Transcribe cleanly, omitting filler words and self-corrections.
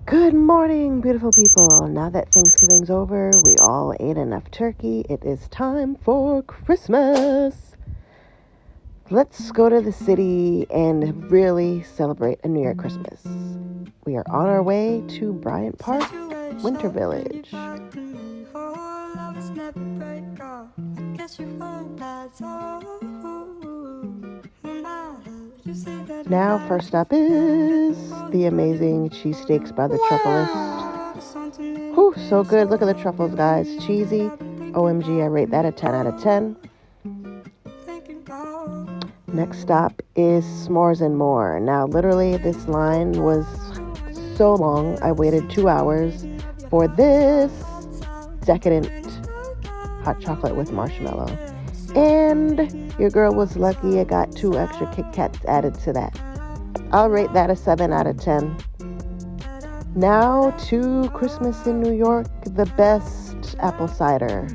Good morning, beautiful people. Now that Thanksgiving's over, we all ate enough turkey. It is time for Christmas. Let's go to the city and really celebrate a New Year Christmas. We are on our way to Bryant Park, Winter Village. Now, first up is the amazing cheesesteaks by the Truffleist. Whew, so good. Look at the truffles, guys. Cheesy. OMG, I rate that a 10 out of 10. Next stop is S'mores and More. Now, literally, this line was so long. I waited 2 hours for this decadent hot chocolate with marshmallow. And your girl was lucky. I got 2 extra Kit Kats added to that. I'll rate that a 7 out of 10. Now to Christmas in New York, the best apple cider.